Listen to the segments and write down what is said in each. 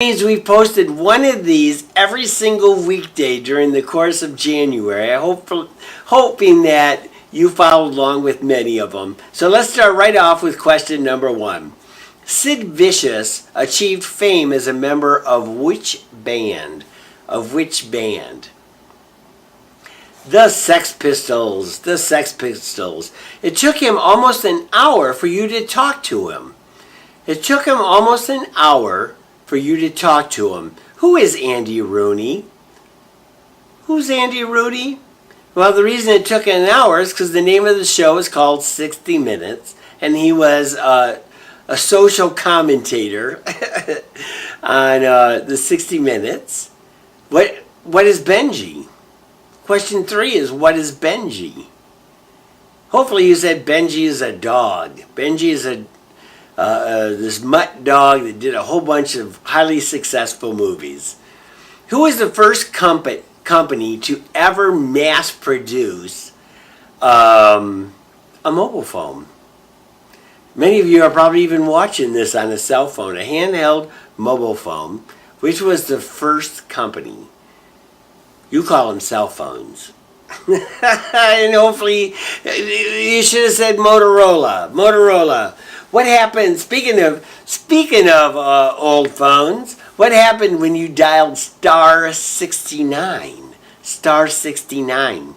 Means we've posted one of these every single weekday during the course of January. Hoping that you followed along with many of them. So let's start right off with question number 1. Sid Vicious achieved fame as a member of which band? The Sex Pistols. The Sex Pistols. It took him almost an hour for you to talk to him. Who is Andy Rooney? Who's Andy Rooney? Well, the reason it took an hour is because the name of the show is called 60 Minutes, and he was a social commentator on the 60 Minutes. What is Benji? Question 3 is, what is Benji? Hopefully you said Benji is a dog. Benji is this mutt dog that did a whole bunch of highly successful movies. Who was the first company to ever mass produce a mobile phone? Many of you are probably even watching this on a cell phone, a handheld mobile phone. Which was the first company? You call them cell phones. And hopefully you should have said Motorola. What happened? Speaking of old phones, what happened when you dialed star 69? Star 69.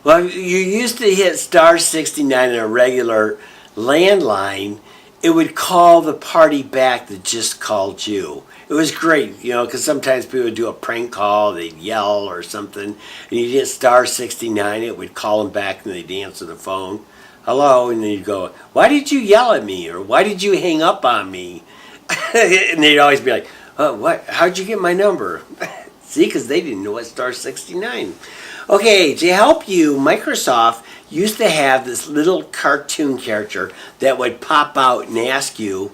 Well, you used to hit star 69 on a regular landline. It would call the party back that just called you. It was great, because sometimes people would do a prank call, they'd yell or something, and you'd hit star 69, it would call them back and they'd answer the phone. Hello, and then you'd go, why did you yell at me? Or why did you hang up on me? And they'd always be like, oh, what? How'd you get my number? See, because they didn't know what star 69. Okay, to help you, Microsoft used to have this little cartoon character that would pop out and ask you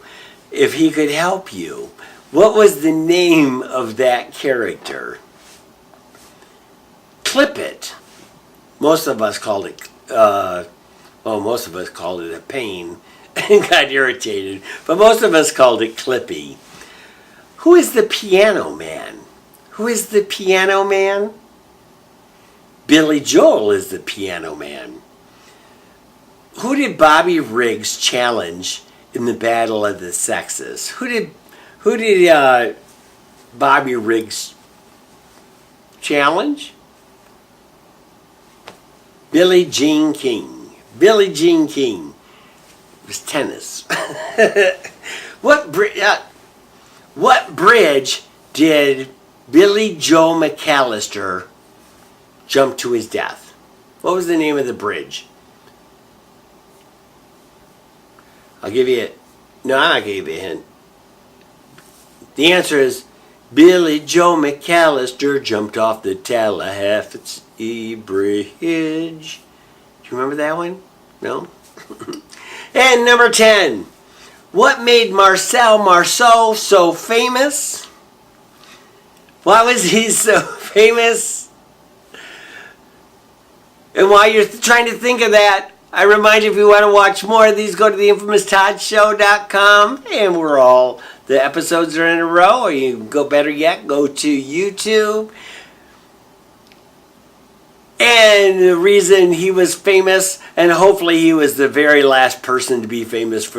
if he could help you. What was the name of that character? Clip It. Most of us called it a pain and got irritated, but most of us called it Clippy. Who is the Piano Man? Billy Joel is the Piano Man. Who did Bobby Riggs challenge in the Battle of the Sexes? Who did Bobby Riggs challenge? Billie Jean King. It was tennis. What bridge did Billy Joe McAllister jump to his death? What was the name of the bridge? I'm not giving you a hint. The answer is Billy Joe McAllister jumped off the Tallahassee Bridge. Do you remember that one? No? And number 10. What made Marcel Marceau so famous? Why was he so famous? And while you're trying to think of that, I remind you, if you want to watch more of these, go to the InfamousToddShow.com, and the episodes are in a row, or you go better yet, go to YouTube. And the reason he was famous, and hopefully he was the very last person to be famous for